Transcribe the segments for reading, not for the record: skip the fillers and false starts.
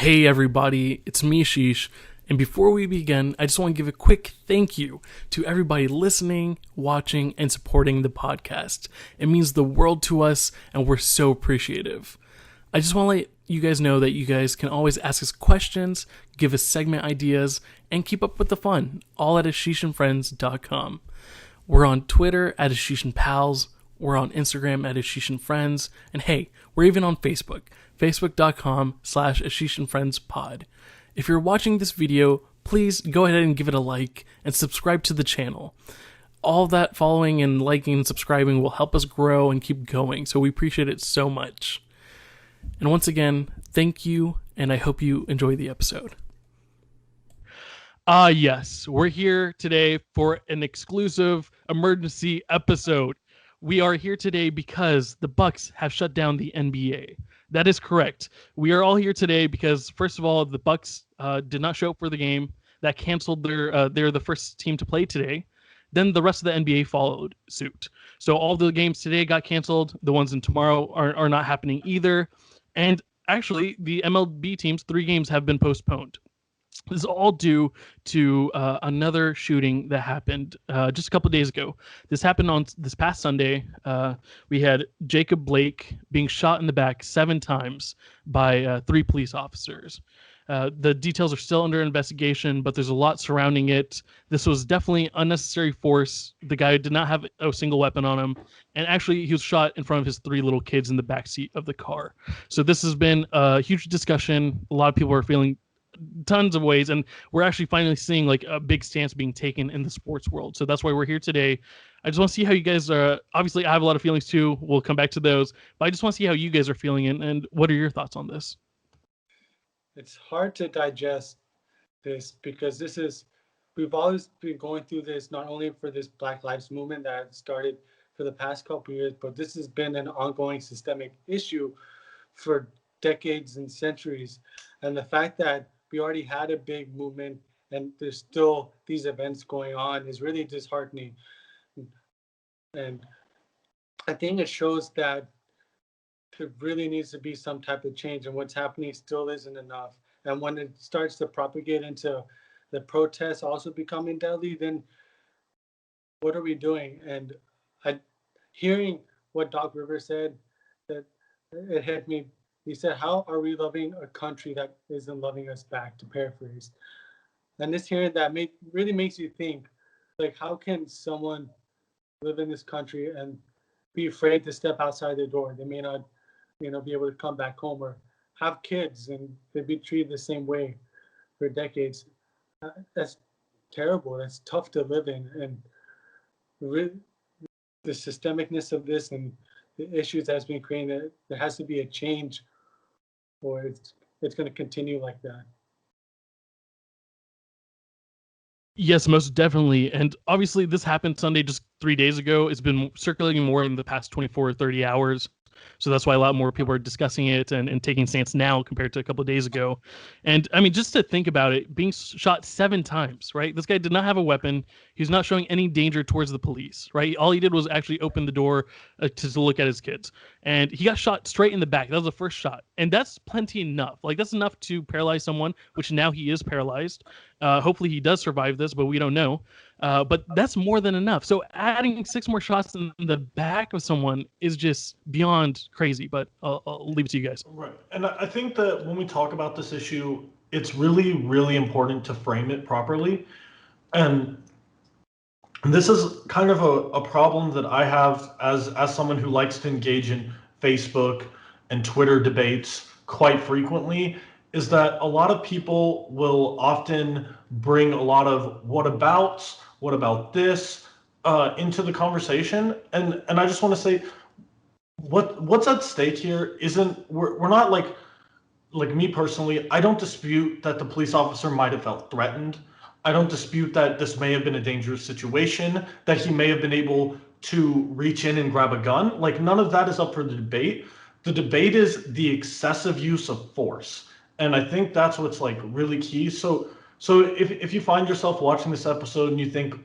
Hey everybody, it's me Ashish, and before we begin, I just want to give a quick thank you to everybody listening, watching, and supporting the podcast. It means the world to us, and we're so appreciative. I just want to let you guys know that you guys can always ask us questions, give us segment ideas, and keep up with the fun, all at AshishandFriends.com. We're on Twitter at AshishandPals, we're on Instagram at AshishandFriends, and hey, we're even on Facebook, facebook.com/AshishandFriendsPod. If you're watching this video, please go ahead and give it a like and subscribe to the channel. All that following and liking and subscribing will help us grow and keep going, so we appreciate it so much. And once again, thank you, and I hope you enjoy the episode. Yes, we're here today for an exclusive emergency episode. We are here today because the Bucks have shut down the NBA. That is correct. We are all here today because, first of all, the Bucks did not show up for the game. That canceled they're the first team to play today. Then the rest of the NBA followed suit. So all the games today got canceled. The ones in tomorrow are not happening either. And actually, the MLB teams, 3 games have been postponed. This is all due to another shooting that happened just a couple of days ago. This happened on this past Sunday. We had Jacob Blake being shot in the back 7 times by 3 police officers. The details are still under investigation, but there's a lot surrounding it. This was definitely unnecessary force. The guy did not have a single weapon on him. And actually, he was shot in front of his 3 little kids in the back seat of the car. So this has been a huge discussion. A lot of people are feeling tons of ways, and we're actually finally seeing like a big stance being taken in the sports world. So that's why we're here today. I just want to see how you guys are. Obviously, I have a lot of feelings too. We'll come back to those, but I just want to see how you guys are feeling, and what are your thoughts on this? It's hard to digest this because we've always been going through this, not only for this Black Lives Movement that started for the past couple of years, but this has been an ongoing systemic issue for decades and centuries. And the fact that we already had a big movement and there's still these events going on is really disheartening. And I think it shows that there really needs to be some type of change, and what's happening still isn't enough. And when it starts to propagate into the protests also becoming deadly, then what are we doing? And I, hearing what Doc Rivers said, that it hit me. He said, "How are we loving a country that isn't loving us back?" To paraphrase, and this hearing that really makes you think, like, how can someone live in this country and be afraid to step outside their door? They may not, be able to come back home or have kids, and they'd be treated the same way for decades. That's terrible. That's tough to live in, and really, the systemicness of this and the issues that's been created, there has to be a change, or it's going to continue like that. Yes, most definitely. And obviously, this happened Sunday, just 3 days ago. It's been circulating more in the past 24 or 30 hours. So that's why a lot more people are discussing it and taking stance now compared to a couple of days ago. And I mean, just to think about it, being shot 7 times, right? This guy did not have a weapon. He's not showing any danger towards the police, right? All he did was actually open the door to look at his kids. And he got shot straight in the back. That was the first shot. And that's plenty enough. Like, that's enough to paralyze someone, which now he is paralyzed. Hopefully he does survive this, but we don't know. But that's more than enough. So adding 6 more shots in the back of someone is just beyond crazy. But I'll leave it to you guys. Right. And I think that when we talk about this issue, it's really, really important to frame it properly. And this is kind of a problem that I have as someone who likes to engage in Facebook and Twitter debates quite frequently, is that a lot of people will often bring a lot of what about this into the conversation. And I just want to say, what's at stake here isn't, we're not like me personally, I don't dispute that the police officer might have felt threatened. I don't dispute that this may have been a dangerous situation, that he may have been able to reach in and grab a gun. Like, none of that is up for the debate. The debate is the excessive use of force. And I think that's what's like really key. So if you find yourself watching this episode and you think,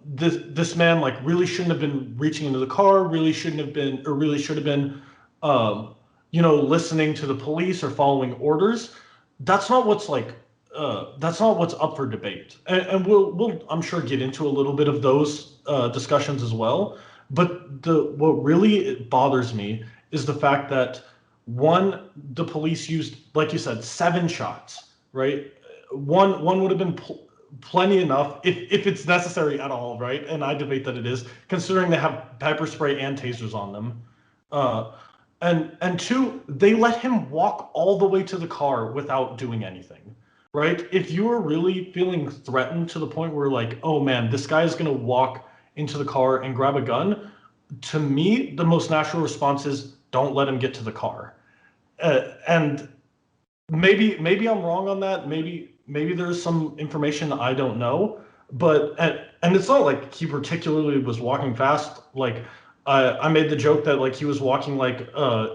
this man really shouldn't have been reaching into the car, really shouldn't have been, or really should have been, listening to the police or following orders. That's not what's that's not what's up for debate. And we'll I'm sure get into a little bit of those discussions as well. But what really bothers me is the fact that one, the police used, like you said, 7 shots, right? One would have been plenty enough if it's necessary at all, right? And I debate that it is, considering they have pepper spray and tasers on them. And two, they let him walk all the way to the car without doing anything, right? If you were really feeling threatened to the point where like, oh man, this guy is going to walk into the car and grab a gun, to me, the most natural response is don't let him get to the car. And maybe I'm wrong on that. Maybe there's some information I don't know. But and it's not like he particularly was walking fast. Like I made the joke that like he was walking like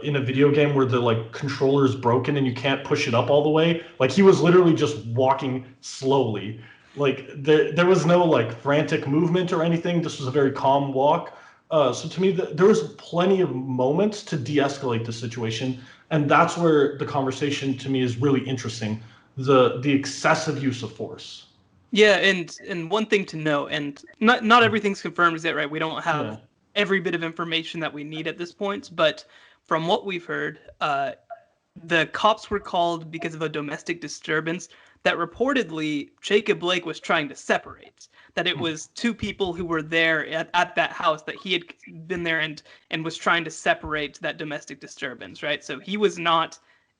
in a video game where the like controller is broken and you can't push it up all the way. Like he was literally just walking slowly. Like there was no like frantic movement or anything. This was a very calm walk. So to me, there was plenty of moments to de-escalate the situation, and that's where the conversation to me is really interesting. The excessive use of force. Yeah, and one thing to note, and not everything's confirmed yet, right? We don't have every bit of information that we need at this point, but from what we've heard, the cops were called because of a domestic disturbance that reportedly Jacob Blake was trying to separate. That it was two people who were there at that house, that he had been there and was trying to separate that domestic disturbance, right? So he was not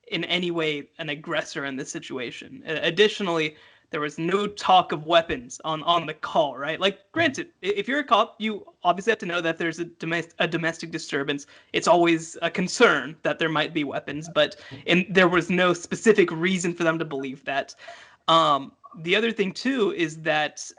in any way an aggressor in this situation. Additionally, there was no talk of weapons on the call, right? Like, granted, if you're a cop, you obviously have to know that there's a domestic disturbance. It's always a concern that there might be weapons, but there was no specific reason for them to believe that. The other thing, too, is that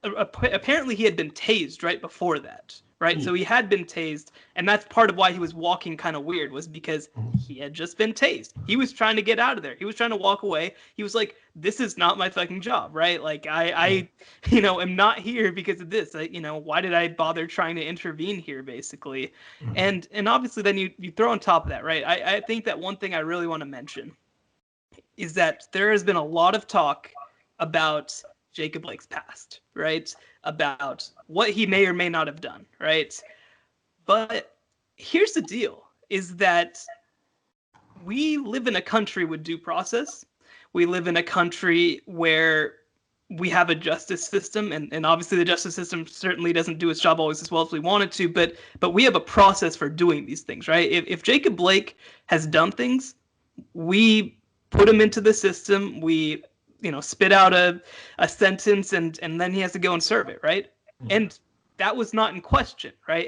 apparently he had been tased right before that, right? So he had been tased, and that's part of why he was walking kind of weird, was because he had just been tased. He was trying to get out of there. He was trying to walk away. He was like, this is not my fucking job, right? Like, I am not here because of this. Why did I bother trying to intervene here, basically? And obviously then you throw on top of that, right? I think that one thing I really want to mention is that there has been a lot of talk about Jacob Blake's past, right? About what he may or may not have done, right? But here's the deal, is that we live in a country with due process. We live in a country where we have a justice system, and obviously the justice system certainly doesn't do its job always as well as we want it to, but we have a process for doing these things, right? If Jacob Blake has done things, we put him into the system, we spit out a sentence, and then he has to go and serve it, right? And that was not in question, right?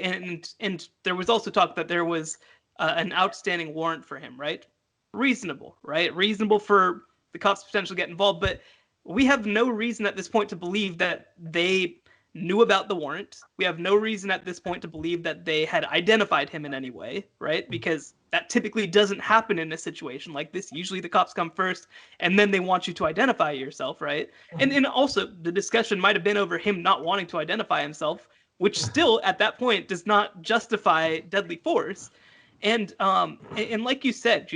And there was also talk that there was an outstanding warrant for him, right? Reasonable, right? Reasonable for the cops to potentially get involved, but we have no reason at this point to believe that they knew about the warrant. We have no reason at this point to believe that they had identified him in any way, right? Because that typically doesn't happen in a situation like this. Usually the cops come first, and then they want you to identify yourself, right? And also, the discussion might have been over him not wanting to identify himself, which still, at that point, does not justify deadly force. And like you said,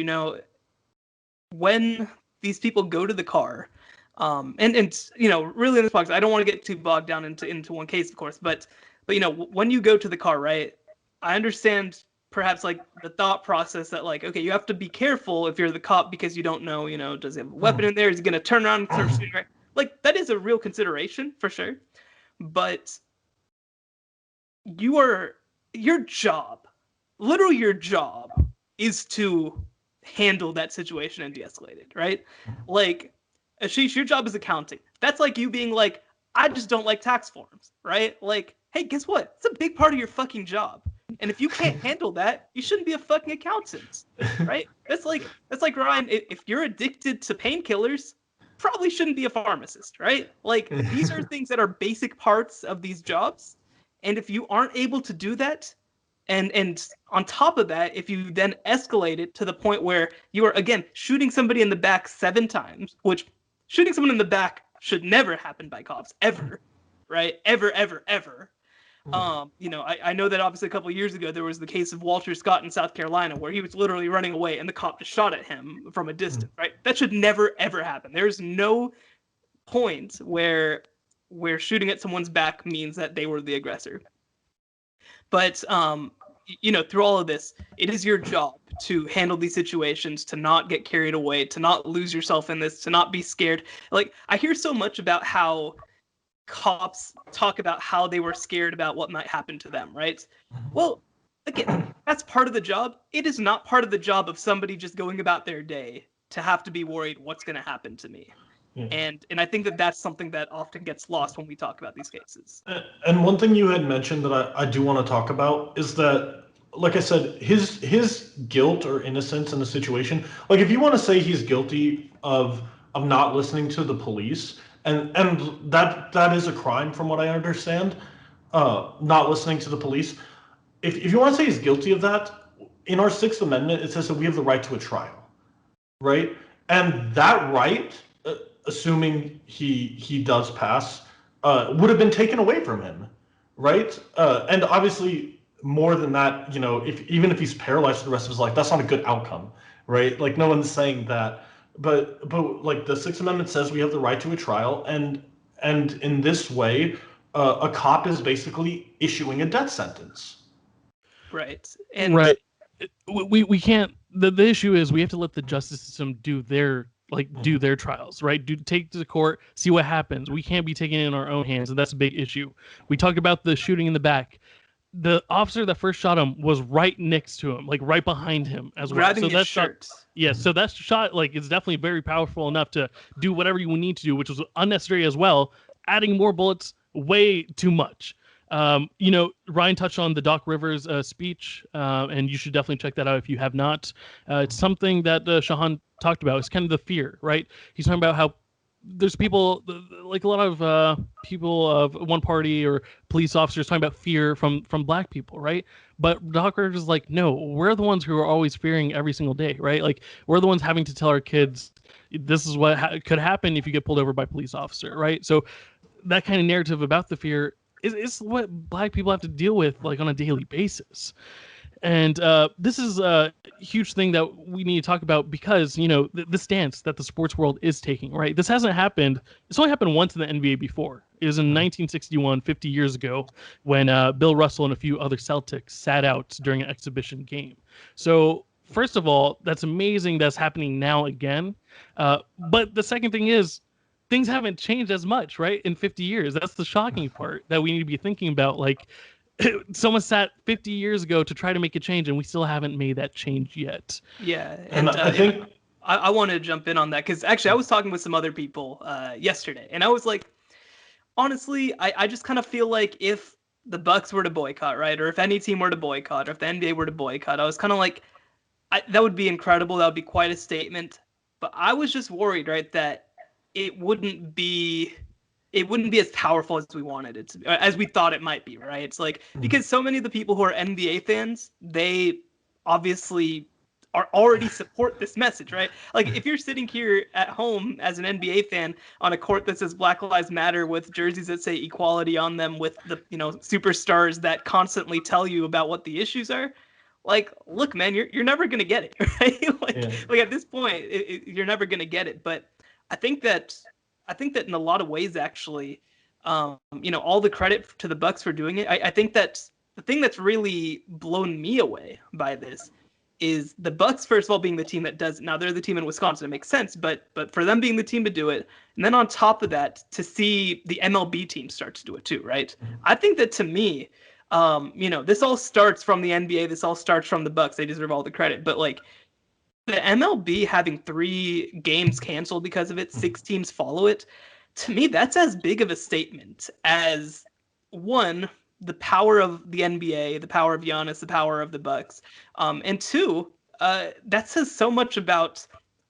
when these people go to the car, and really in this box, I don't want to get too bogged down into one case, of course, but when you go to the car, right, I understand perhaps like the thought process that like, okay, you have to be careful if you're the cop because you don't know, does he have a weapon in there? Is he going to turn around and start shooting, right? Like, that is a real consideration for sure. But your job, literally your job, is to handle that situation and de-escalate it, right? Like, Ashish, your job is accounting. That's like you being like, I just don't like tax forms, right? Like, hey, guess what? It's a big part of your fucking job. And if you can't handle that, you shouldn't be a fucking accountant, right? That's like Ryan, if you're addicted to painkillers, probably shouldn't be a pharmacist, right? Like, these are things that are basic parts of these jobs. And if you aren't able to do that, and on top of that, if you then escalate it to the point where you are, again, shooting somebody in the back 7 times, which shooting someone in the back should never happen by cops, ever, right? Ever, ever, ever. I know that obviously a couple of years ago there was the case of Walter Scott in South Carolina where he was literally running away and the cop just shot at him from a distance, right? That should never ever happen. There's no point where shooting at someone's back means that they were the aggressor. But through all of this, it is your job to handle these situations, to not get carried away, to not lose yourself in this, to not be scared. Like, I hear so much about how cops talk about how they were scared about what might happen to them, right? Well, again, that's part of the job. It is not part of the job of somebody just going about their day to have to be worried what's going to happen to me. Yeah. And I think that that's something that often gets lost when we talk about these cases. And one thing you had mentioned that I do want to talk about is that, like I said, his guilt or innocence in the situation. Like, if you want to say he's guilty of not listening to the police, and that is a crime from what I understand, not listening to the police. If you want to say he's guilty of that, in our Sixth Amendment, it says that we have the right to a trial, right? And that right, assuming he does pass, would have been taken away from him, right? And obviously, more than that, even if he's paralyzed for the rest of his life, that's not a good outcome, right? Like, no one's saying that. But like the Sixth Amendment says we have the right to a trial, and in this way, a cop is basically issuing a death sentence. Right. And right. We can't. The issue is we have to let the justice system do their trials, right? Take to the court, see what happens. We can't be taking it in our own hands, and that's a big issue. We talked about the shooting in the back. The officer that first shot him was right next to him, like right behind him as well. Grabbing his shirt. So that shot, like, is definitely very powerful enough to do whatever you need to do, which was unnecessary as well. Adding more bullets, way too much. Ryan touched on the Doc Rivers speech, and you should definitely check that out if you have not. It's something that Shahan talked about. It's kind of the fear, right? He's talking about how there's people, like a lot of people of one party or police officers talking about fear from black people, right? But Doc Rivers is like, no, we're the ones who are always fearing every single day, right? Like, we're the ones having to tell our kids this is what could happen if you get pulled over by a police officer, right? So that kind of narrative about the fear is what black people have to deal with, like, on a daily basis. And this is a huge thing that we need to talk about because, the stance that the sports world is taking, right? This hasn't happened. It's only happened once in the NBA before. It was in 1961, 50 years ago, when Bill Russell and a few other Celtics sat out during an exhibition game. So, first of all, that's amazing that's happening now again. But the second thing is, things haven't changed as much, right? In 50 years. That's the shocking part that we need to be thinking about. Like, someone sat 50 years ago to try to make a change, and we still haven't made that change yet. Yeah, and I think I wanted to jump in on that because actually I was talking with some other people yesterday, and I was like, honestly, I just kind of feel like if the Bucks were to boycott, right, or if any team were to boycott, or if the NBA were to boycott, I was kind of like, that would be incredible. That would be quite a statement. But I was just worried, right, that it wouldn't be as powerful as we wanted it to be, as we thought it might be, right? It's like, because so many of the people who are NBA fans, they obviously already support this message, right? Like, if you're sitting here at home as an NBA fan on a court that says Black Lives Matter with jerseys that say equality on them, with the, superstars that constantly tell you about what the issues are, like, look, man, you're never going to get it, right? Like at this point, you're never going to get it. But I think that in a lot of ways, actually, all the credit to the Bucks for doing it. I think that the thing that's really blown me away by this is the Bucks, first of all, being the team that does. Now, they're the team in Wisconsin. It makes sense. But for them being the team to do it, and then on top of that, to see the MLB team start to do it too, right? I think that, to me, this all starts from the NBA. This all starts from the Bucks. They deserve all the credit. But, like, the MLB having 3 games canceled because of it, 6 teams follow it, to me, that's as big of a statement as, one, the power of the NBA, the power of Giannis, the power of the Bucks, and 2, that says so much about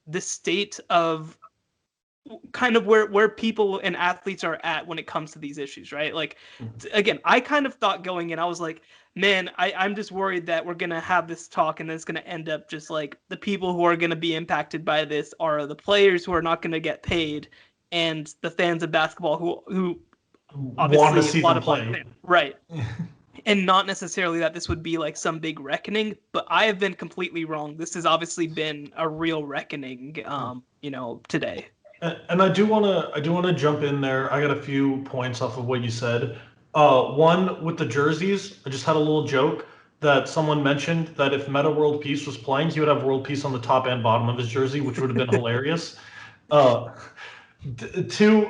the state of kind of where people and athletes are at when it comes to these issues, right? Like, again, I kind of thought going in, I was like, man, I'm just worried that we're going to have this talk and then it's going to end up just like the people who are going to be impacted by this are the players who are not going to get paid and the fans of basketball who want to see a lot them of Bucks play. fans, right? And not necessarily that this would be like some big reckoning, but I have been completely wrong. This has obviously been a real reckoning, today. And I do want to jump in there. I got a few points off of what you said. One with the jerseys, I just had a little joke that someone mentioned that if Meta World Peace was playing, he would have World Peace on the top and bottom of his jersey, which would have been hilarious. Uh, Two,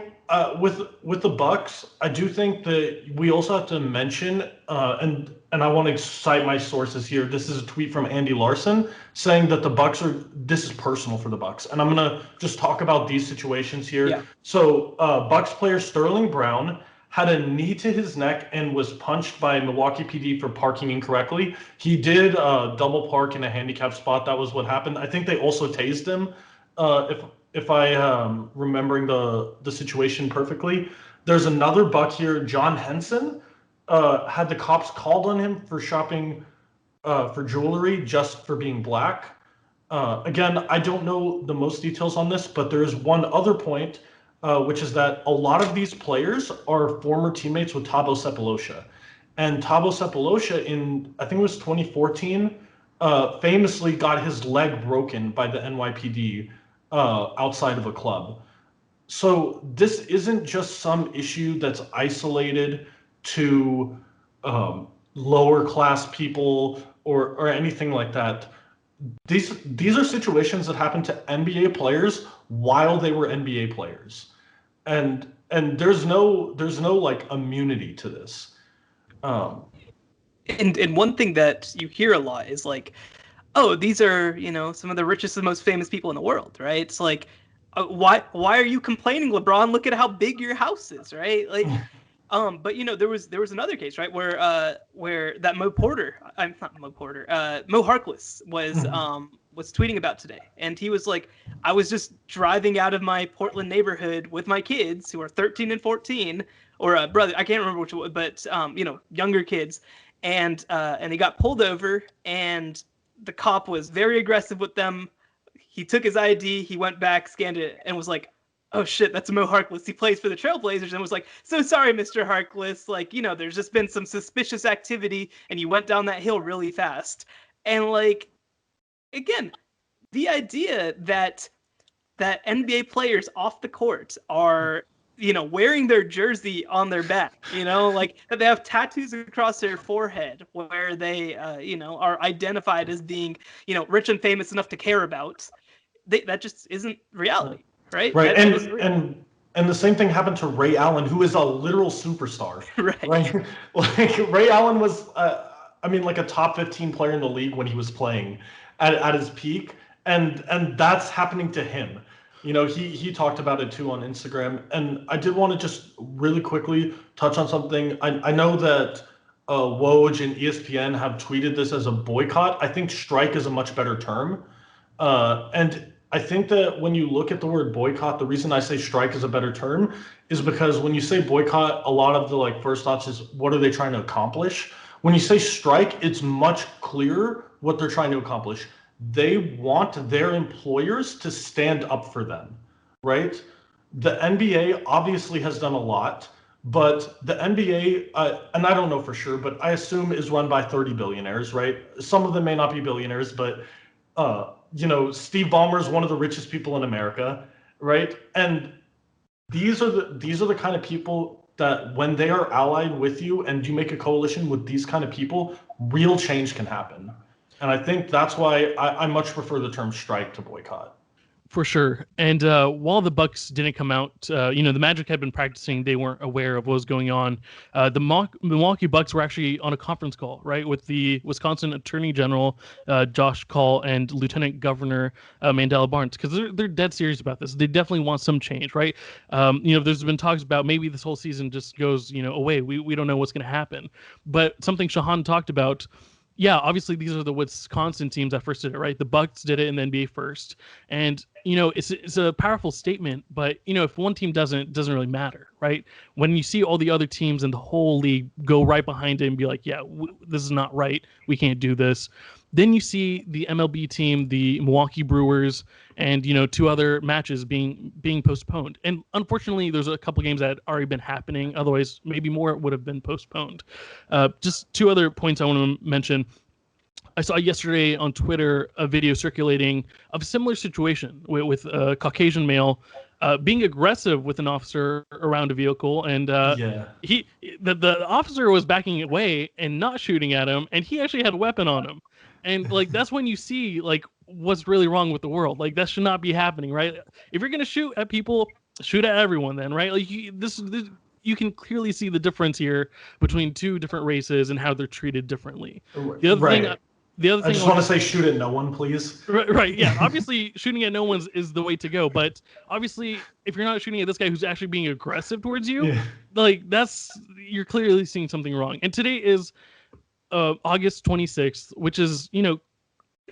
with the Bucks, I do think that we also have to mention, and I want to cite my sources here. This is a tweet from Andy Larson saying that the Bucks are. This is personal for the Bucks, and I'm gonna just talk about these situations here. Yeah. So, Bucks player Sterling Brown had a knee to his neck and was punched by Milwaukee PD for parking incorrectly. He did double park in a handicap spot. That was what happened. I think they also tased him. If I remembering the situation perfectly. There's another Buck here, John Henson, had the cops called on him for shopping for jewelry just for being black. Again, I don't know the most details on this, but there is one other point, which is that a lot of these players are former teammates with Thabo Sefolosha. And Thabo Sefolosha in, I think it was 2014, famously got his leg broken by the NYPD outside of a club. So this isn't just some issue that's isolated to lower class people or anything like that. These are situations that happen to NBA players while they were NBA players, and there's no like immunity to this. And one thing that you hear a lot is like, oh, these are, some of the richest and most famous people in the world, right? It's like, why are you complaining, LeBron? Look at how big your house is, right? Like, but there was another case, right, where that Mo Harkless was tweeting about today, and he was like, I was just driving out of my Portland neighborhood with my kids who are 13 and 14, or brother, I can't remember which one, but younger kids, and he got pulled over, and the cop was very aggressive with them. He took his ID, he went back, scanned it, and was like, oh shit, that's Mo Harkless. He plays for the Trailblazers, and was like, so sorry, Mr. Harkless. Like, there's just been some suspicious activity, and you went down that hill really fast. And like, again, the idea that NBA players off the court are, wearing their jersey on their back, like that they have tattoos across their forehead where they, are identified as being, rich and famous enough to care about. That just isn't reality. Right. Right. And the same thing happened to Ray Allen, who is a literal superstar. Right. Like Ray Allen was, like a top 15 player in the league when he was playing at his peak. And that's happening to him. He talked about it too on Instagram. And I did want to just really quickly touch on something. I know that Woj and ESPN have tweeted this as a boycott. I think strike is a much better term. And I think that when you look at the word boycott, the reason I say strike is a better term is because when you say boycott, a lot of the first thoughts is what are they trying to accomplish? When you say strike, it's much clearer what they're trying to accomplish. They want their employers to stand up for them, right? The NBA obviously has done a lot, but the NBA, and I don't know for sure, but I assume is run by 30 billionaires, right? Some of them may not be billionaires, but Steve Ballmer is one of the richest people in America, right? And these are the kind of people that when they are allied with you and you make a coalition with these kind of people, real change can happen. And I think that's why I much prefer the term strike to boycott. For sure. And while the Bucks didn't come out, the Magic had been practicing. They weren't aware of what was going on. The Milwaukee Bucks were actually on a conference call, right, with the Wisconsin Attorney General, Josh Kaul, and Lieutenant Governor Mandela Barnes, because they're dead serious about this. They definitely want some change, right? There's been talks about maybe this whole season just goes, away. We don't know what's going to happen. But something Shahan talked about, yeah, obviously these are the Wisconsin teams that first did it, right? The Bucks did it in the NBA first, and it's a powerful statement. But if one team doesn't, it doesn't really matter, right? When you see all the other teams in the whole league go right behind it and be like, yeah, this is not right, we can't do this. Then you see the MLB team, the Milwaukee Brewers, and 2 other matches being postponed. And unfortunately, there's a couple games that had already been happening. Otherwise, maybe more would have been postponed. Just 2 other points I want to mention. I saw yesterday on Twitter a video circulating of a similar situation with a Caucasian male being aggressive with an officer around a vehicle, and the officer was backing away and not shooting at him, and he actually had a weapon on him. And like that's when you see like what's really wrong with the world. Like that should not be happening, right? If you're gonna shoot at people, shoot at everyone, then, right? Like this you can clearly see the difference here between 2 different races and how they're treated differently. The other thing. I just want to say, shoot at no one, please. Right. Yeah. Obviously, shooting at no one is the way to go. But obviously, if you're not shooting at this guy who's actually being aggressive towards you, like you're clearly seeing something wrong. And today is August 26th, which is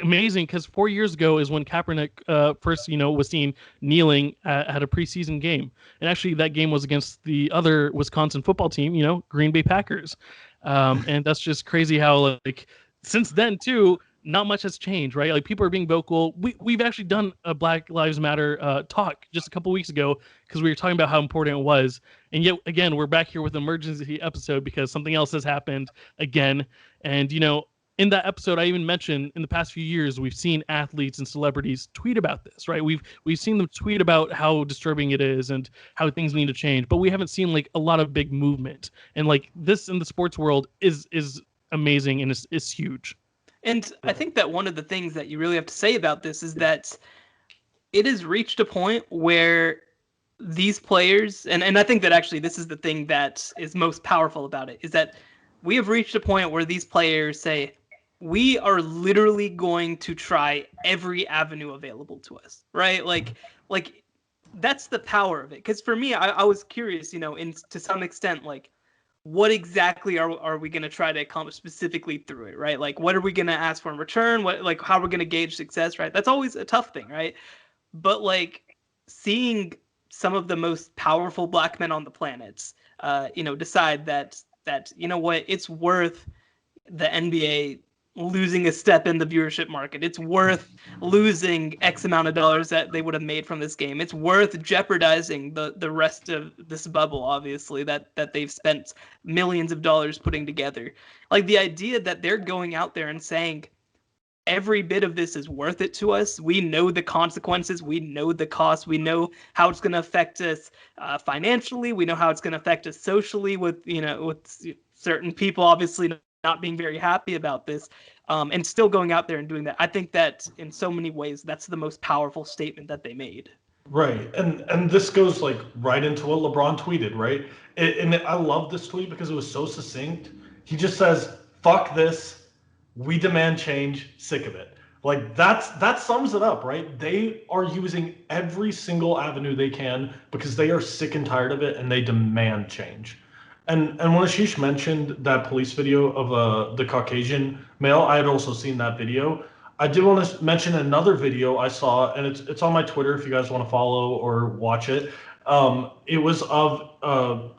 amazing because 4 years ago is when Kaepernick first was seen kneeling at a preseason game, and actually that game was against the other Wisconsin football team, Green Bay Packers, and that's just crazy how like. Since then, too, not much has changed, right? Like people are being vocal. We've actually done a Black Lives Matter talk just a couple weeks ago because we were talking about how important it was. And yet, again, we're back here with an emergency episode because something else has happened again. And, in that episode, I even mentioned in the past few years, we've seen athletes and celebrities tweet about this, right? We've seen them tweet about how disturbing it is and how things need to change, but we haven't seen like a lot of big movement. And like this in the sports world is amazing and it's huge. And I think that one of the things that you really have to say about this is that it has reached a point where these players, and I think that actually this is the thing that is most powerful about it, is that we have reached a point where these players say, we are literally going to try every avenue available to us, right? Like that's the power of it. Because for me, I was curious, to some extent, like, what exactly are we going to try to accomplish specifically through it, right? Like, what are we going to ask for in return? How are we going to gauge success, right? That's always a tough thing, right? But like seeing some of the most powerful Black men on the planet, decide that it's worth the NBA losing a step in the viewership market. It's worth losing X amount of dollars that they would have made from this game. It's worth jeopardizing the rest of this bubble, obviously, that they've spent millions of dollars putting together. Like the idea that they're going out there and saying, every bit of this is worth it to us. We know the consequences. We know the costs. We know how it's going to affect us financially. We know how it's going to affect us socially with certain people, obviously, not being very happy about this, and still going out there and doing that. I think that in so many ways, that's the most powerful statement that they made. Right. And this goes like right into what LeBron tweeted, right? And I love this tweet because it was so succinct. He just says, fuck this. We demand change. Sick of it. Like that sums it up, right? They are using every single avenue they can because they are sick and tired of it and they demand change. And when Ashish mentioned that police video of the Caucasian male, I had also seen that video. I did want to mention another video I saw, and it's on my Twitter if you guys want to follow or watch it. It was of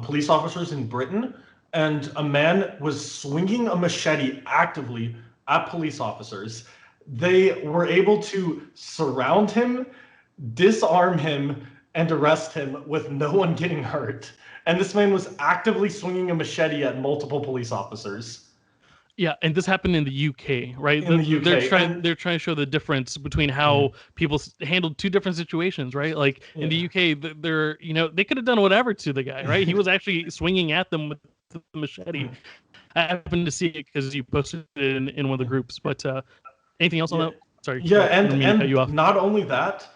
police officers in Britain, and a man was swinging a machete actively at police officers. They were able to surround him, disarm him, and arrest him with no one getting hurt. And this man was actively swinging a machete at multiple police officers. Yeah, and this happened in the UK, right? In the UK. They're trying to show the difference between how people handled 2 different situations, right? Like in the UK, they're they could have done whatever to the guy, right? He was actually swinging at them with the machete. I happened to see it because you posted it in one of the groups. But anything else on that? Sorry. Yeah, and not only that,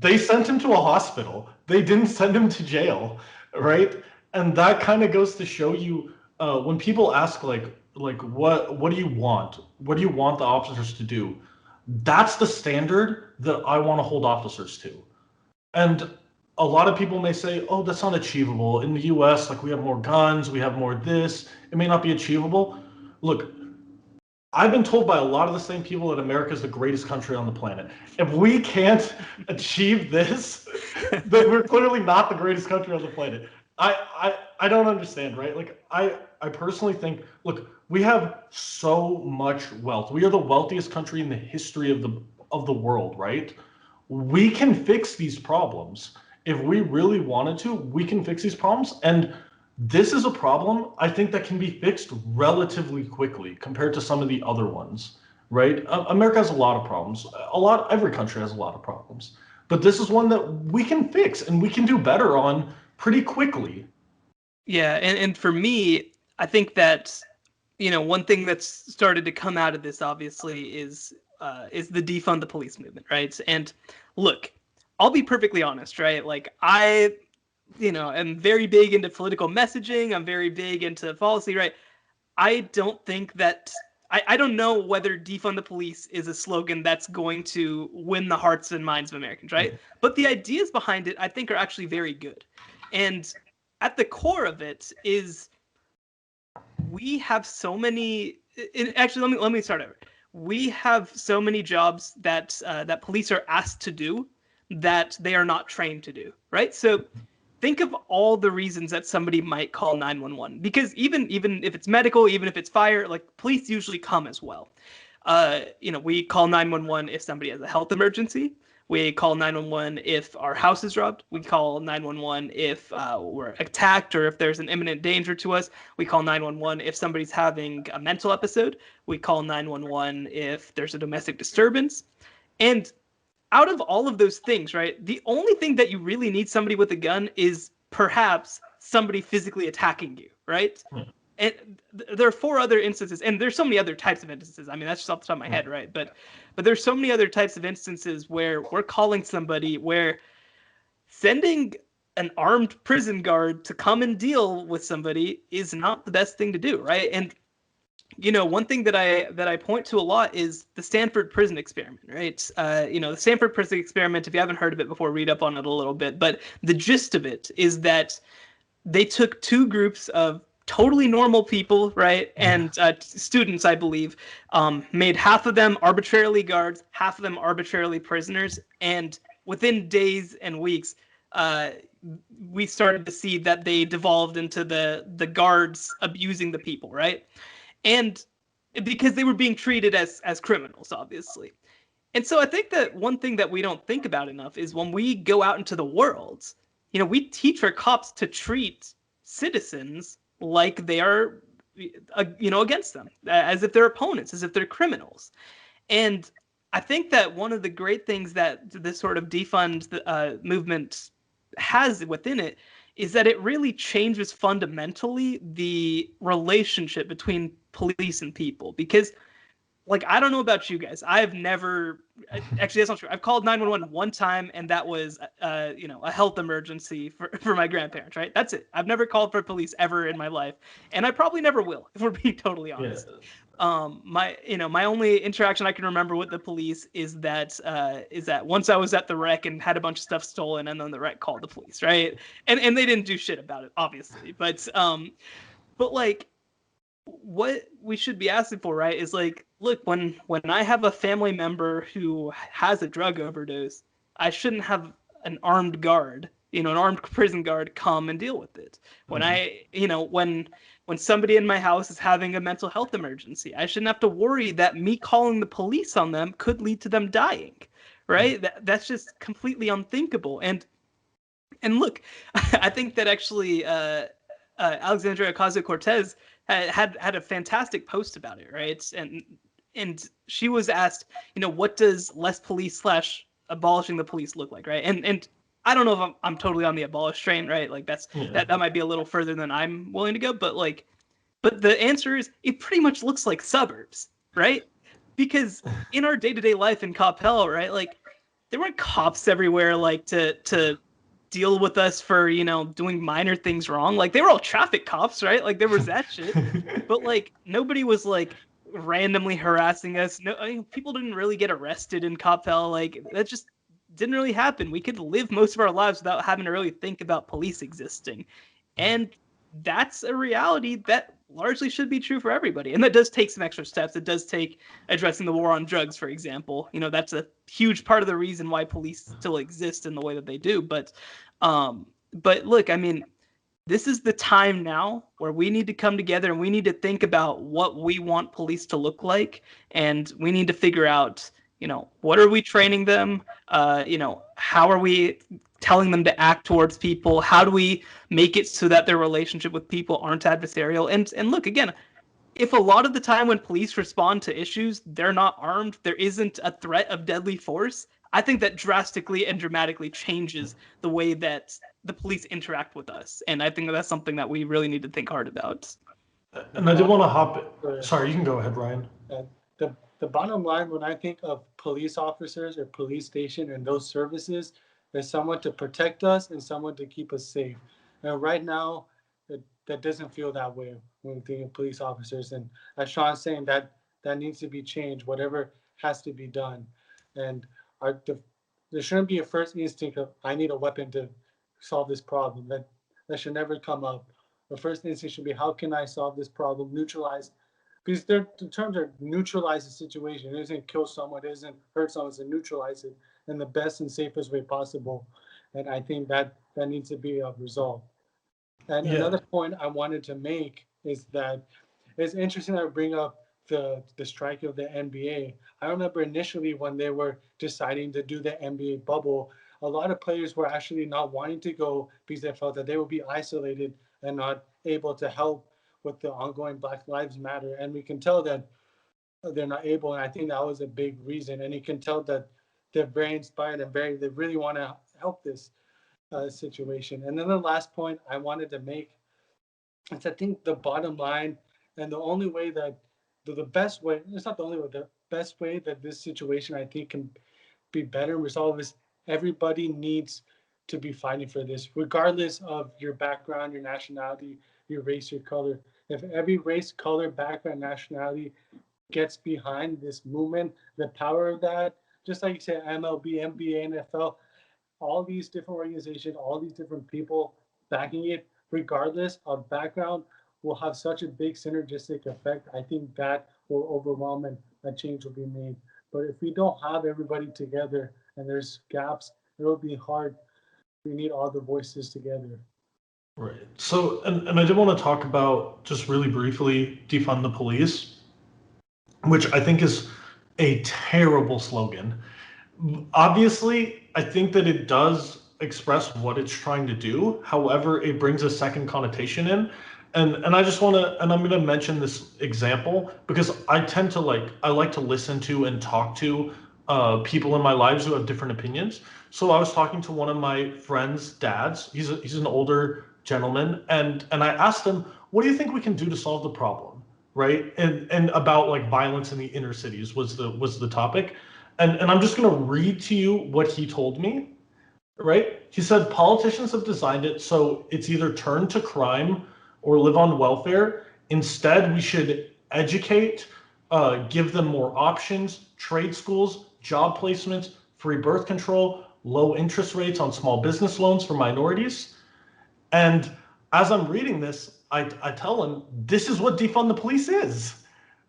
they sent him to a hospital. They didn't send him to jail, right? And that kind of goes to show you when people ask like what do you want? What do you want the officers to do? That's the standard that I want to hold officers to. And a lot of people may say, "Oh, that's not achievable. In the US, like we have more guns, we have more this. It may not be achievable." Look, I've been told by a lot of the same people that America is the greatest country on the planet. If we can't achieve this, then we're clearly not the greatest country on the planet. I don't understand, right? Like I personally think, look, we have so much wealth. We are the wealthiest country in the history of the world, right? We can fix these problems. If we really wanted to, we can fix these problems. And this is a problem I think that can be fixed relatively quickly compared to some of the other ones, right? America has a lot of problems. Every country has a lot of problems. But this is one that we can fix and we can do better on pretty quickly. Yeah, and for me, I think that one thing that's started to come out of this obviously is the defund the police movement, right? And look, I'll be perfectly honest, right? Like am very big into political messaging. I'm very big into policy, right? I don't think that I don't know whether defund the police is a slogan that's going to win the hearts and minds of Americans, right? But the ideas behind it, I think, are actually very good. And at the core of it is we have so many. Actually, let me start over. We have so many jobs that police are asked to do that they are not trained to do, right? So think of all the reasons that somebody might call 911, because even if it's medical, even if it's fire, like police usually come as well. We call 911 if somebody has a health emergency. We call 911 if our house is robbed. We call 911 if we're attacked or if there's an imminent danger to us. We call 911 if somebody's having a mental episode. We call 911 if there's a domestic disturbance. And out of all of those things, right, the only thing that you really need somebody with a gun is perhaps somebody physically attacking you, right? And there are four other instances, and there's so many other types of instances. I mean, that's just off the top of my head, right? But there's so many other types of instances where we're calling somebody, where sending an armed prison guard to come and deal with somebody is not the best thing to do, right? And one thing that I point to a lot is the Stanford prison experiment, right? The Stanford prison experiment, if you haven't heard of it before, read up on it a little bit. But the gist of it is that they took two groups of totally normal people, right? And students, I believe, made half of them arbitrarily guards, half of them arbitrarily prisoners. And within days and weeks, we started to see that they devolved into the guards abusing the people, right? And because they were being treated as criminals, obviously. And so I think that one thing that we don't think about enough is when we go out into the world, we teach our cops to treat citizens like they are, against them, as if they're opponents, as if they're criminals. And I think that one of the great things that this sort of defund movement has within it is that it really changes fundamentally the relationship between police and people. Because, like, I don't know about you guys, I've never actually, that's not true. I've called 911 one time, and that was a health emergency for my grandparents, right? That's it. I've never called for police ever in my life, and I probably never will, if we're being totally honest. Yeah. My only interaction I can remember with the police is that once I was at the wreck and had a bunch of stuff stolen, and then the wreck called the police, right? And they didn't do shit about it, obviously. But like, what we should be asking for, right, is like, look, when I have a family member who has a drug overdose, I shouldn't have an armed guard, an armed prison guard come and deal with it. When when somebody in my house is having a mental health emergency, I shouldn't have to worry that me calling the police on them could lead to them dying, right? That's just completely unthinkable. And look, I think that actually Alexandria Ocasio-Cortez had a fantastic post about it, right? And she was asked, what does less police / abolishing the police look like, right? And I don't know if I'm totally on the abolish train, right? Like that might be a little further than I'm willing to go, but the answer is it pretty much looks like suburbs, right? Because in our day-to-day life in Coppell, right, like there weren't cops everywhere, like to deal with us for doing minor things wrong. Like they were all traffic cops, right? Like there was that shit, but like nobody was like randomly harassing us. No, people didn't really get arrested in Coppell. Like that just didn't really happen. We could live most of our lives without having to really think about police existing, and that's a reality that largely should be true for everybody. And that does take some extra steps. It does take addressing the war on drugs, for example. That's a huge part of the reason why police still exist in the way that they do. But look, I mean, this is the time now where we need to come together and we need to think about what we want police to look like. And we need to figure out, what are we training them? How are we telling them to act towards people? How do we make it so that their relationship with people aren't adversarial? And look, again, if a lot of the time when police respond to issues, they're not armed, there isn't a threat of deadly force, I think that drastically and dramatically changes the way that the police interact with us. And I think that's something that we really need to think hard about. And I did want to hop. Uh, Sorry, you can go ahead, Ryan. the bottom line when I think of police officers or police station and those services, there's someone to protect us and someone to keep us safe. And right now, that doesn't feel that way when we think of police officers. And as Sean's saying, that needs to be changed. Whatever has to be done, and there shouldn't be a first instinct of I need a weapon to solve this problem. That should never come up. The first instinct should be how can I solve this problem, neutralize, because the terms are neutralize the situation. It isn't kill someone, it isn't hurt someone, it's neutralize it in the best and safest way possible. And I think that needs to be resolved. And another point I wanted to make is that it's interesting that I bring up the strike of the NBA. I remember initially when they were deciding to do the NBA bubble, a lot of players were actually not wanting to go because they felt that they would be isolated and not able to help with the ongoing Black Lives Matter. And we can tell that they're not able. And I think that was a big reason. And you can tell that they're very inspired and they really want to help this situation. And then the last point I wanted to make is I think the bottom line and the only way that the best way, it's not the only way, the best way that this situation I think can be better and resolved is everybody needs to be fighting for this, regardless of your background, your nationality, your race, your color. If every race, color, background, nationality gets behind this movement, the power of that, just like you said, MLB, NBA, NFL, all these different organizations, all these different people backing it, regardless of background, will have such a big synergistic effect. I think that will overwhelm and a change will be made. But if we don't have everybody together and there's gaps, it'll be hard. We need all the voices together. Right. So, and I did want to talk about just really briefly defund the police, which I think is a terrible slogan. Obviously, I think that it does express what it's trying to do. However, it brings a second connotation in. And I just want to, and I'm going to mention this example because I tend to I like to listen to and talk to people in my lives who have different opinions. So I was talking to one of my friend's dads. He's an older gentleman, and I asked him, "What do you think we can do to solve the problem?" Right? And about violence in the inner cities was the topic. And I'm just going to read to you what he told me, right? He said, politicians have designed it so it's either turn to crime or live on welfare. Instead, we should educate, give them more options, trade schools, job placements, free birth control, low interest rates on small business loans for minorities. And as I'm reading this, I tell him, this is what defund the police is.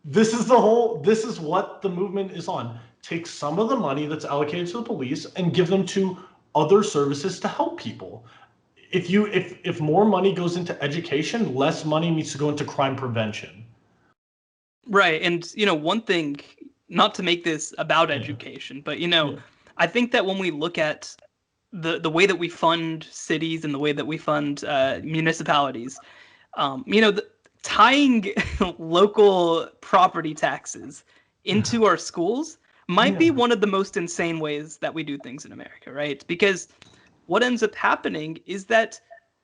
This is what the movement is on. Take some of the money that's allocated to the police and give them to other services to help people. If more money goes into education, less money needs to go into crime prevention. Right. And, one thing, not to make this about education, but, I think that when we look at the way that we fund cities and the way that we fund municipalities, tying local property taxes into our schools might be one of the most insane ways that we do things in America, right? Because what ends up happening is that,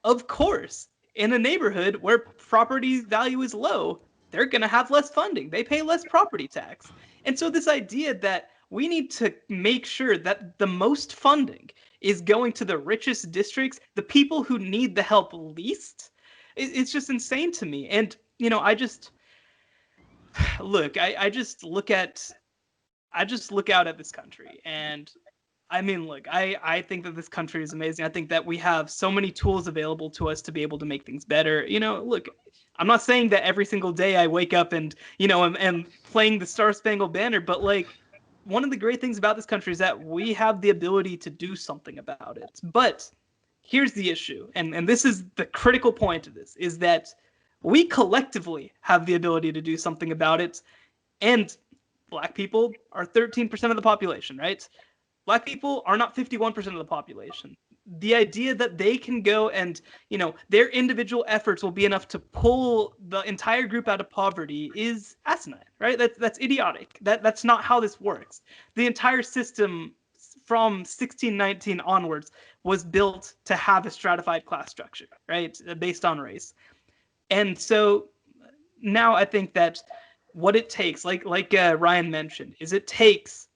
of course, in a neighborhood where property value is low, they're going to have less funding. They pay less property tax. And so this idea that we need to make sure that the most funding is going to the richest districts, the people who need the help least, it's just insane to me. And, I just look, I just look out at this country, and I mean, look, I think that this country is amazing. I think that we have so many tools available to us to be able to make things better. Look, I'm not saying that every single day I wake up and, am playing the Star Spangled Banner, but one of the great things about this country is that we have the ability to do something about it. But here's the issue, and this is the critical point of this, is that we collectively have the ability to do something about it, and Black people are 13% of the population, right? Black people are not 51% of the population. The idea that they can go and, their individual efforts will be enough to pull the entire group out of poverty is asinine, right? That's idiotic. That's not how this works. The entire system from 1619 onwards was built to have a stratified class structure, right? Based on race. And so now I think that what it takes, like Ryan mentioned, is it takes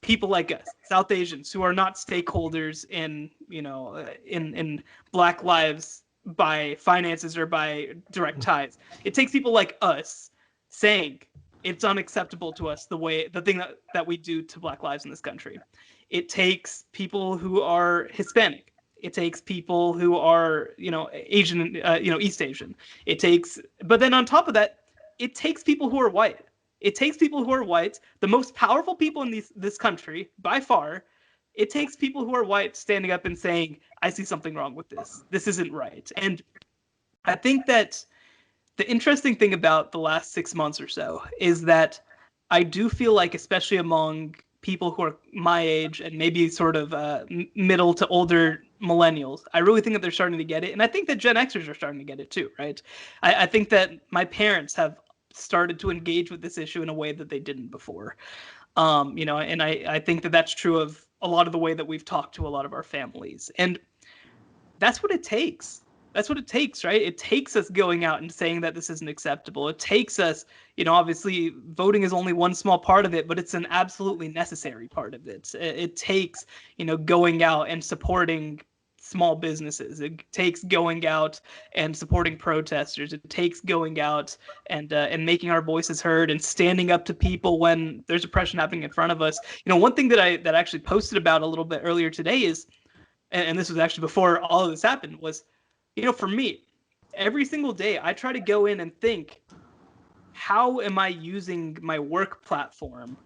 people like us, South Asians, who are not stakeholders in in Black lives by finances or by direct ties. It takes people like us saying it's unacceptable to us the thing that we do to Black lives in this country. It takes people who are Hispanic. It takes people who are Asian, East Asian. But then on top of that, it takes people who are white. It takes people who are white, the most powerful people in this country by far. It takes people who are white standing up and saying, I see something wrong with this. This isn't right. And I think that the interesting thing about the last 6 months or so is that I do feel like, especially among people who are my age and maybe sort of middle to older millennials, I really think that they're starting to get it. And I think that Gen Xers are starting to get it too, right? I think that my parents have started to engage with this issue in a way that they didn't before. And I think that that's true of a lot of the way that we've talked to a lot of our families. And that's what it takes. That's what it takes, right? It takes us going out and saying that this isn't acceptable. It takes us, obviously voting is only one small part of it, but it's an absolutely necessary part of it. It takes, going out and supporting small businesses. It takes going out and supporting protesters. It takes going out and making our voices heard and standing up to people when there's oppression happening in front of us. One thing that I actually posted about a little bit earlier today is, and this was actually before all of this happened, was, for me, every single day I try to go in and think, how am I using my work platform?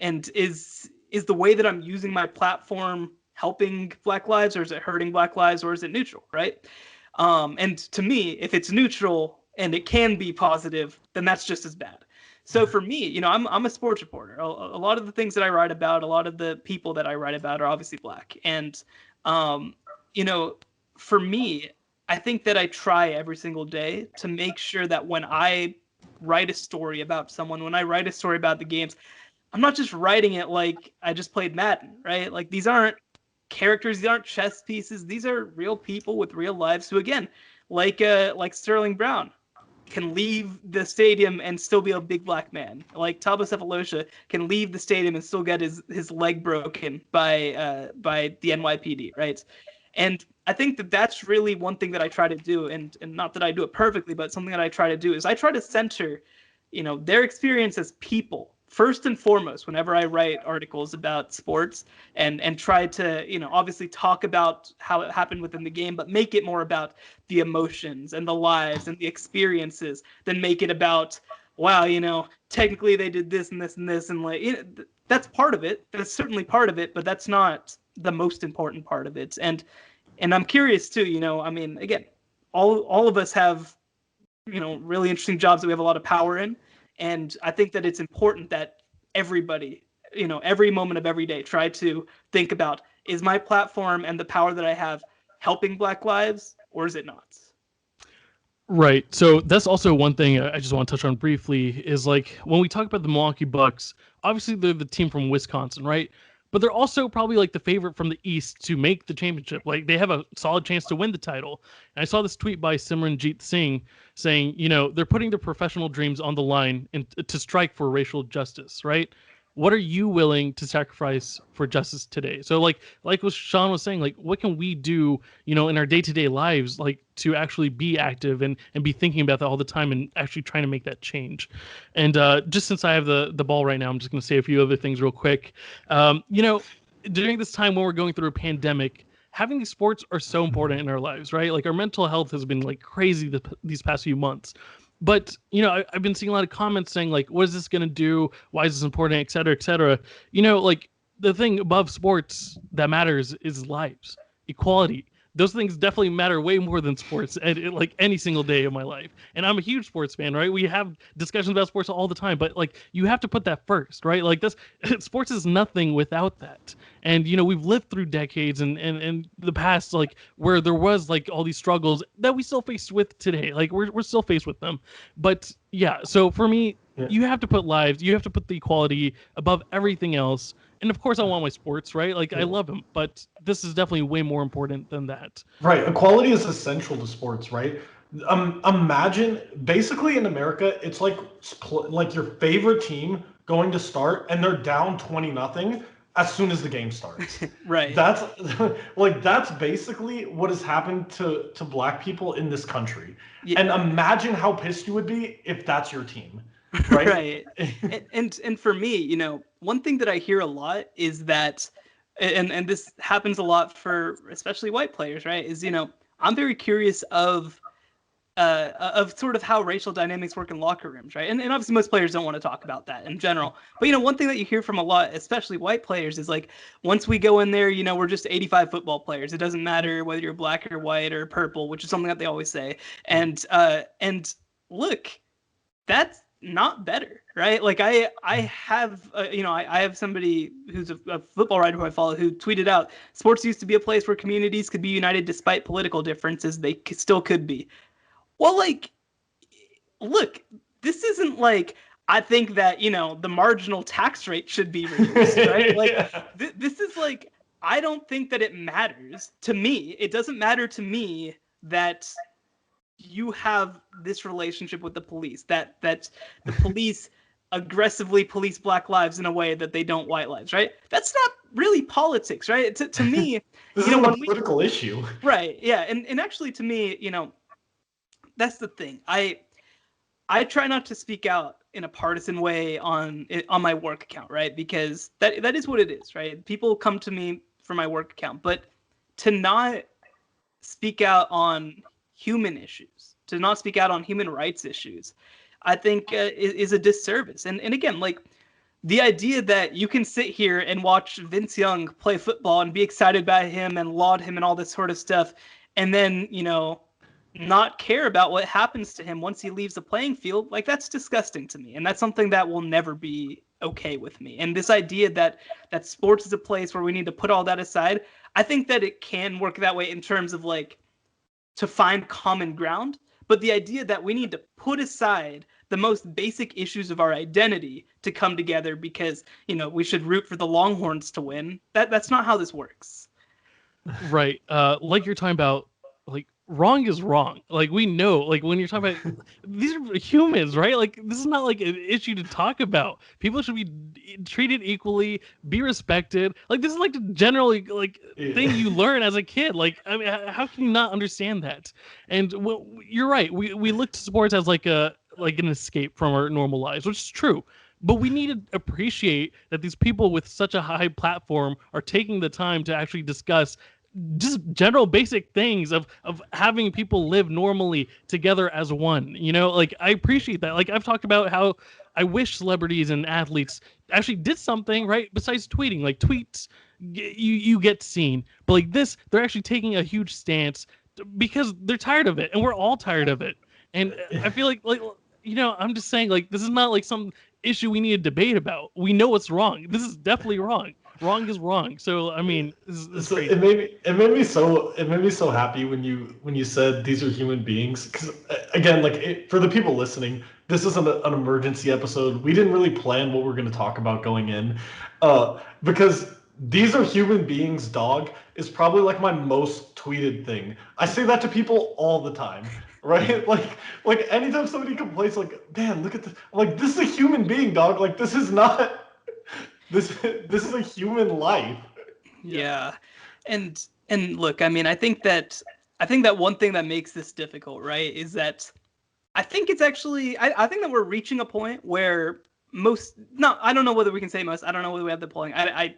And is the way that I'm using my platform helping Black lives, or is it hurting Black lives, or is it neutral, right? And to me, if it's neutral and it can be positive, then that's just as bad. So for me, I'm a sports reporter. A lot of the things that I write about, a lot of the people that I write about are obviously Black. And, for me, I think that I try every single day to make sure that when I write a story about someone, when I write a story about the games, I'm not just writing it like I just played Madden, right? Like, these aren't characters, these aren't chess pieces. These are real people with real lives who, again, like Sterling Brown, can leave the stadium and still be a big Black man. Like Thabo Sefolosha can leave the stadium and still get his leg broken by the NYPD, right? And I think that that's really one thing that I try to do, and not that I do it perfectly, but something that I try to do is I try to center, their experience as people first and foremost whenever I write articles about sports, and try to, obviously talk about how it happened within the game, but make it more about the emotions and the lives and the experiences than make it about, wow, technically they did this and this and this, and like, that's part of it. That's certainly part of it, but that's not the most important part of it. And I'm curious too, again, all of us have, really interesting jobs that we have a lot of power in. And I think that it's important that everybody, every moment of every day, try to think about, is my platform and the power that I have helping Black lives, or is it not? Right. So that's also one thing I just want to touch on briefly is, like, when we talk about the Milwaukee Bucks, obviously they're the team from Wisconsin, right? But they're also probably like the favorite from the East to make the championship. Like, they have a solid chance to win the title. And I saw this tweet by Simranjeet Singh saying, they're putting their professional dreams on the line to strike for racial justice, right? What are you willing to sacrifice for justice today? So like what Sean was saying, like, what can we do, in our day-to-day lives, like, to actually be active and be thinking about that all the time and actually trying to make that change. And just since I have the ball right now, I'm just going to say a few other things real quick. During this time when we're going through a pandemic, having these sports are so important in our lives, right? Like, our mental health has been like crazy these past few months. But, I've been seeing a lot of comments saying, like, what is this going to do? Why is this important? Et cetera, et cetera. Like, the thing above sports that matters is lives, equality, those things definitely matter way more than sports, and like any single day of my life. And I'm a huge sports fan, right? We have discussions about sports all the time, but like you have to put that first, right? Like this, sports is nothing without that. And we've lived through decades and the past, like where there was like all these struggles that we still face with today. Like we're still faced with them. But yeah, so for me, Yeah. you have to put lives, you have to put the equality above everything else. And of course, I want my sports, right? Like I love them, but this is definitely way more important than that. Right. Equality is essential to sports, right? Imagine basically in America, it's like your favorite team going to start and they're down 20-0 as soon as the game starts. Right. That's that's basically what has happened to black people in this country. Yeah. And imagine how pissed you would be if that's your team. Right. Right. And for me, one thing that I hear a lot is that, and this happens a lot for especially white players, right? Is I'm very curious of sort of how racial dynamics work in locker rooms, right? And obviously most players don't want to talk about that in general. But one thing that you hear from a lot, especially white players, is like once we go in there, we're just 85 football players. It doesn't matter whether you're black or white or purple, which is something that they always say. And look, that's not better, right? Like I have I have somebody who's a football writer who I follow who tweeted out, sports used to be a place where communities could be united despite political differences. They still could be. Well, like, look, this isn't like I think that the marginal tax rate should be reduced, right? Like this is like, I don't think that it matters to me. It doesn't matter to me that you have this relationship with the police, that the police aggressively police black lives in a way that they don't white lives, right? That's not really politics, right? To me, this is a political issue. Right, yeah. And actually to me, that's the thing. I try not to speak out in a partisan way on my work account, right? Because that is what it is, right? People come to me for my work account, but to not speak out on human issues, to not speak out on human rights issues, I think is a disservice. And again, like the idea that you can sit here and watch Vince Young play football and be excited by him and laud him and all this sort of stuff, and then, not care about what happens to him once he leaves the playing field, like that's disgusting to me. And that's something that will never be okay with me. And this idea that sports is a place where we need to put all that aside, I think that it can work that way in terms of like to find common ground. But the idea that we need to put aside the most basic issues of our identity to come together because, we should root for the Longhorns to win, that's not how this works. Right. Like you're talking about, like, wrong is wrong. Like we know, like when you're talking about these are humans, right? Like this is not like an issue to talk about. People should be treated equally, be respected. Like this is like the generally like thing you learn as a kid. Like I mean, how can you not understand that? And well, you're right. We look to sports as like an escape from our normal lives, which is true. But we need to appreciate that these people with such a high platform are taking the time to actually discuss just general basic things of having people live normally together as one. Like I appreciate that. Like I've talked about how I wish celebrities and athletes actually did something, right, besides tweeting. Like tweets, you get seen, but like this, they're actually taking a huge stance because they're tired of it, and we're all tired of it. And I feel like I'm just saying, like, this is not like some issue we need to debate about. We know what's wrong. This is definitely wrong. Wrong is wrong. So I mean, so it made me so happy when you said these are human beings, because again, like for the people listening, this isn't an emergency episode. We didn't really plan what we're going to talk about going in, because these are human beings, dog, is probably like my most tweeted thing. I say that to people all the time. Right? Like anytime somebody complains, like, man, look at this. I'm like, this is a human being, dog. Like this is not this is a human life. Yeah. And look, I mean, I think that one thing that makes this difficult, right, is that I think it's actually I think that we're reaching a point where I don't know whether we can say most, I don't know whether we have the polling. I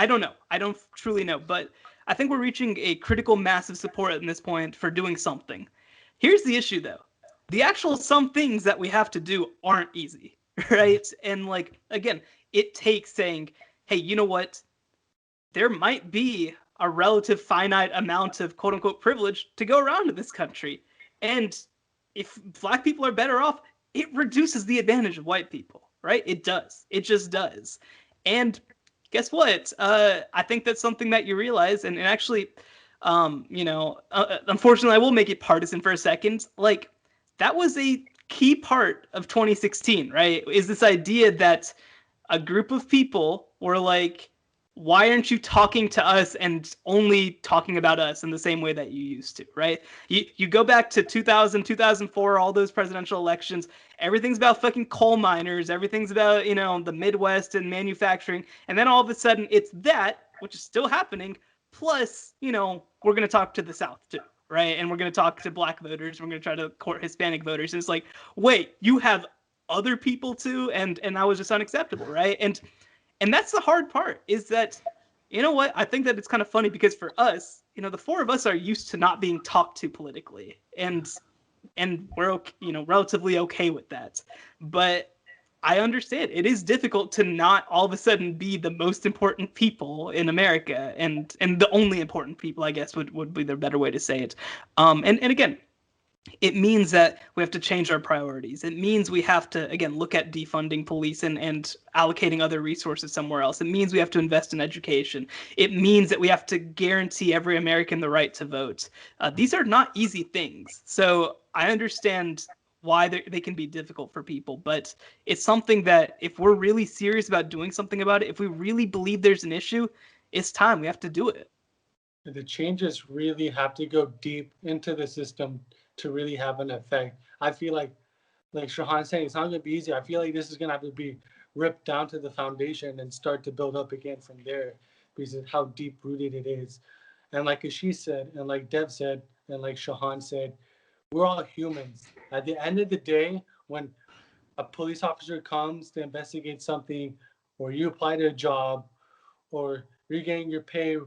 don't know. I don't truly know, but I think we're reaching a critical mass of support at this point for doing something. Here's the issue, though. The actual some things that we have to do aren't easy, right? And like, again, it takes saying, hey, you know what? There might be a relative finite amount of quote unquote privilege to go around in this country. And if black people are better off, it reduces the advantage of white people, right? It does. It just does. And guess what? I think that's something that you realize. And actually, unfortunately, I will make it partisan for a second. Like, that was a key part of 2016, right? Is this idea that a group of people were like, why aren't you talking to us and only talking about us in the same way that you used to, right? You go back to 2000, 2004, all those presidential elections, everything's about fucking coal miners, everything's about, the Midwest and manufacturing, and then all of a sudden it's that, which is still happening, plus, we're going to talk to the South too, right? And we're going to talk to black voters, we're going to try to court Hispanic voters, and it's like, wait, you have other people too, and that was just unacceptable, right? And that's the hard part, is that, you know what? I think that it's kind of funny because for us, the four of us are used to not being talked to politically, and we're relatively okay with that. But I understand it is difficult to not all of a sudden be the most important people in America, and the only important people, I guess, would be the better way to say it. And again, it means that we have to change our priorities. It means we have to, again, look at defunding police and allocating other resources somewhere else. It means we have to invest in education. It means that we have to guarantee every American the right to vote. These are not easy things. So I understand why they can be difficult for people, but it's something that if we're really serious about doing something about it, if we really believe there's an issue, it's time. We have to do it. The changes really have to go deep into the system to really have an effect. I feel like Shahan saying, it's not going to be easy. I feel like this is going to have to be ripped down to the foundation and start to build up again from there, because of how deep rooted it is. And like Ashish said, and like Dev said, and like Shahan said, we're all humans. At the end of the day, when a police officer comes to investigate something, or you apply to a job, or you're getting your pay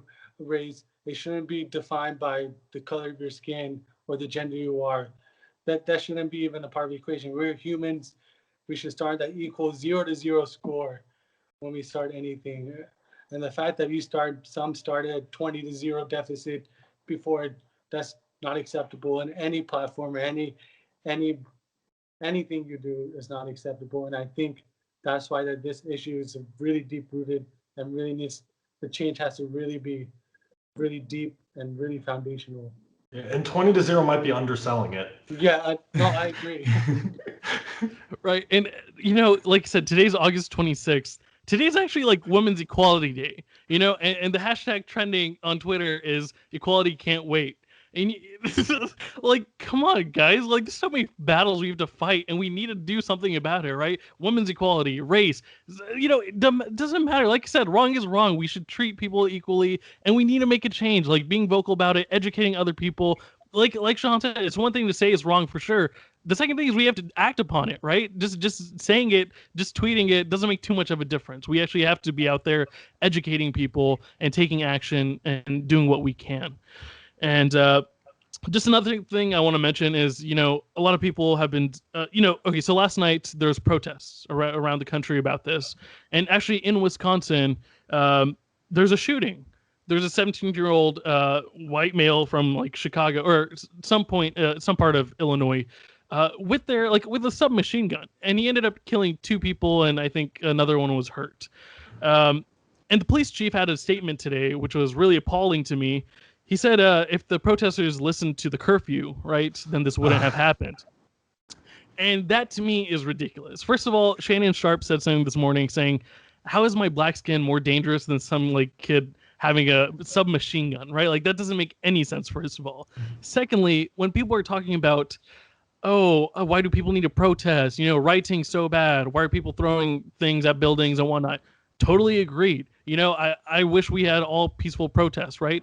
raise, it shouldn't be defined by the color of your skin or the gender you are. That shouldn't be even a part of the equation. We're humans. We should start that equal 0-0 score when we start anything. And the fact that some started at 20-0 deficit before, that's not acceptable in any platform, or anything you do is not acceptable. And I think that's why this issue is really deep rooted, and really the change has to really be really deep and really foundational. Yeah, and 20-0 might be underselling it. Yeah, I agree. Right. And, like I said, today's August 26th. Today's actually like Women's Equality Day, and the hashtag trending on Twitter is equality can't wait. And like, come on, guys, like, there's so many battles we have to fight, and we need to do something about it, right? Women's equality, race, it doesn't matter. Like I said, wrong is wrong. We should treat people equally, and we need to make a change, like being vocal about it, educating other people. Like Sean said, it's one thing to say it's wrong for sure. The second thing is we have to act upon it, right? Just saying it, just tweeting it doesn't make too much of a difference. We actually have to be out there educating people and taking action and doing what we can. And just another thing I want to mention is, a lot of people have been, okay, so last night there was protests around the country about this. And actually in Wisconsin, there's a shooting. There's a 17-year-old white male from like Chicago or some part of Illinois with a submachine gun. And he ended up killing 2 people, and I think another one was hurt. And the police chief had a statement today, which was really appalling to me. He said if the protesters listened to the curfew, right, then this wouldn't have happened. And that to me is ridiculous. First of all, Shannon Sharp said something this morning saying, how is my black skin more dangerous than some like kid having a submachine gun, right? Like, that doesn't make any sense, first of all. Secondly, when people are talking about, why do people need to protest? Rioting's so bad. Why are people throwing things at buildings and whatnot? Totally agreed. I wish we had all peaceful protests, right?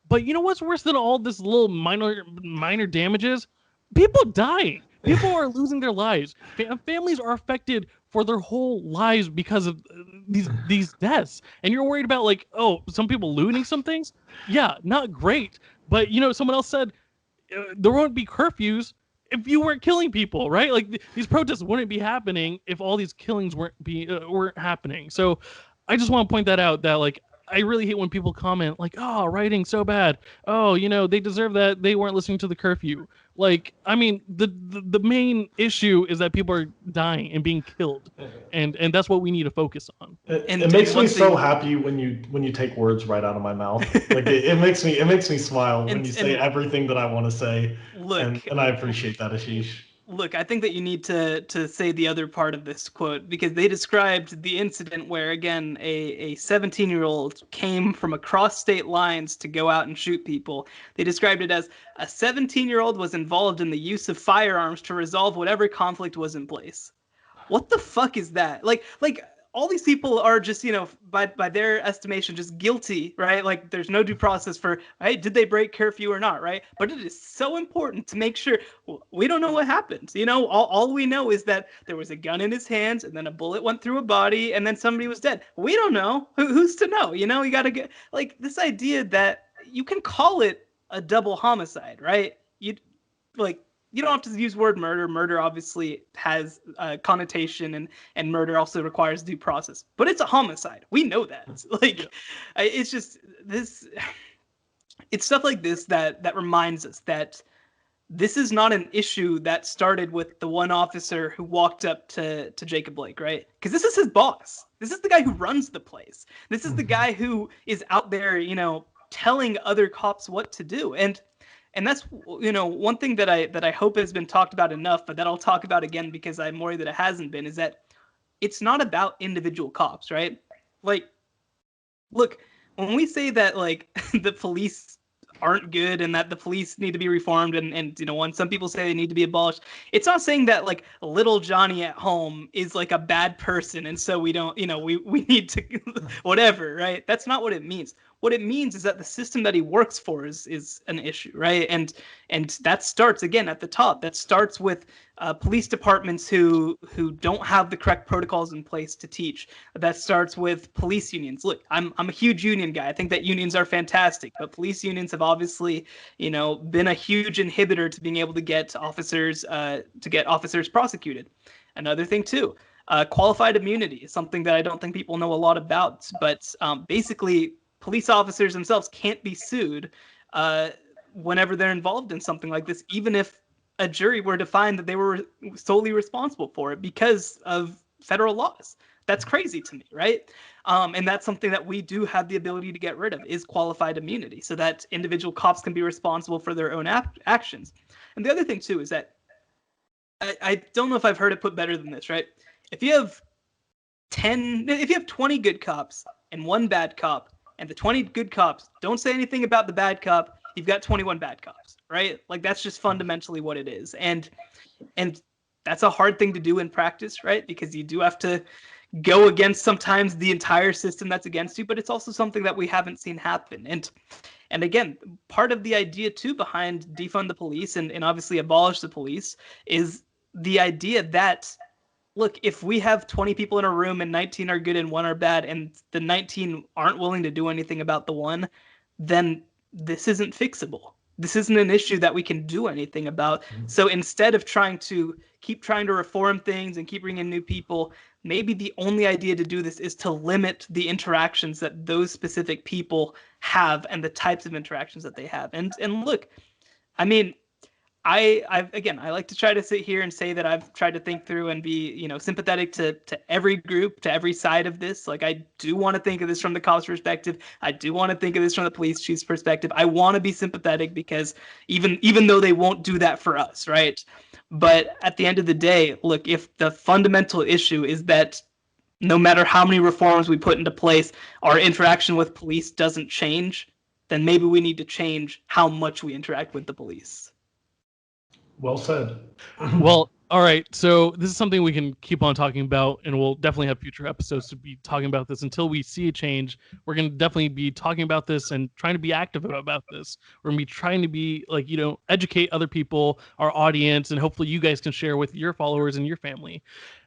But you know what's worse than all this little minor damages? People dying. People are losing their lives. Families are affected for their whole lives because of these deaths. And you're worried about some people looting some things? Yeah, not great. But someone else said there won't be curfews if you weren't killing people, right? Like these protests wouldn't be happening if all these killings weren't happening. So I just want to point that out, that I really hate when people comment like, "Oh, writing so bad. Oh, they deserve that. They weren't listening to the curfew." Like, I mean, the main issue is that people are dying and being killed, and that's what we need to focus on. It makes me so happy when you take words right out of my mouth. Like it makes me smile when you say everything that I want to say. Look, and I appreciate that, Ashish. Look, I think that you need to say the other part of this quote, because they described the incident where, again, a 17-year-old came from across state lines to go out and shoot people. They described it as a 17-year-old was involved in the use of firearms to resolve whatever conflict was in place. What the fuck is that? Like all these people are just, by their estimation, just guilty, right? Like there's no due process for, right? Did they break curfew or not, right? But it is so important to make sure we don't know what happened. All we know is that there was a gun in his hands and then a bullet went through a body and then somebody was dead. We don't know. Who's to know? You got to get like this idea that you can call it a double homicide, right? You don't have to use the word murder. Murder obviously has a connotation, and murder also requires due process. But it's a homicide. We know that. It's just this. It's stuff like this that reminds us that this is not an issue that started with the one officer who walked up to Jacob Blake, right? Because this is his boss. This is the guy who runs the place. This is the guy who is out there, telling other cops what to do. And that's, one thing that I hope has been talked about enough, but that I'll talk about again because I'm worried that it hasn't been, is that it's not about individual cops, right? Like, look, when we say that, like, the police aren't good and that the police need to be reformed and when some people say they need to be abolished, it's not saying that, like, little Johnny at home is, like, a bad person and so we don't, we need to whatever, right? That's not what it means. What it means is that the system that he works for is an issue, right? And that starts, again, at the top. That starts with police departments who don't have the correct protocols in place to teach. That starts with police unions. Look, I'm a huge union guy. I think that unions are fantastic, but police unions have obviously, been a huge inhibitor to being able to get officers prosecuted. Another thing too. Qualified immunity is something that I don't think people know a lot about, but basically police officers themselves can't be sued whenever they're involved in something like this, even if a jury were to find that they were solely responsible for it because of federal laws. That's crazy to me, right? And that's something that we do have the ability to get rid of, is qualified immunity, so that individual cops can be responsible for their own actions. And the other thing too is that I don't know if I've heard it put better than this, right? If you have 20 good cops and one bad cop, and the 20 good cops don't say anything about the bad cop, you've got 21 bad cops, right? Like, that's just fundamentally what it is. And that's a hard thing to do in practice, right? Because you do have to go against sometimes the entire system that's against you, but it's also something that we haven't seen happen. And again, part of the idea too behind defund the police and obviously abolish the police is the idea that, look, if we have 20 people in a room and 19 are good and 1 are bad, and the 19 aren't willing to do anything about the 1, then this isn't fixable. This isn't an issue that we can do anything about. So instead of trying to reform things and keep bringing in new people, maybe the only idea to do this is to limit the interactions that those specific people have and the types of interactions that they have. And look, I mean, I like to try to sit here and say that I've tried to think through and be, sympathetic to every group, to every side of this. Like, I do want to think of this from the cop's perspective. I do want to think of this from the police chief's perspective. I want to be sympathetic because even though they won't do that for us, right? But at the end of the day, look, if the fundamental issue is that no matter how many reforms we put into place, our interaction with police doesn't change, then maybe we need to change how much we interact with the police. Well said. Well, all right. So this is something we can keep on talking about, and we'll definitely have future episodes to be talking about this until we see a change. We're going to definitely be talking about this and trying to be active about this. We're going to be trying to be educate other people, our audience, and hopefully you guys can share with your followers and your family.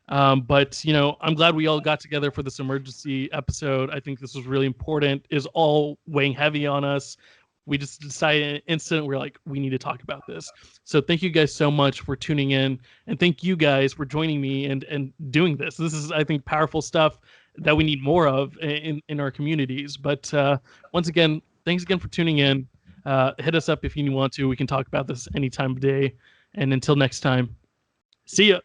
But I'm glad we all got together for this emergency episode. I think this was really important. Is all weighing heavy on us. We just decided in an instant, we're like, we need to talk about this. So thank you guys so much for tuning in. And thank you guys for joining me and doing this. This is, I think, powerful stuff. that we need more of in our communities. But once again, thanks again for tuning in. Hit us up if you want to. We can talk about this any time of day. And until next time, see ya.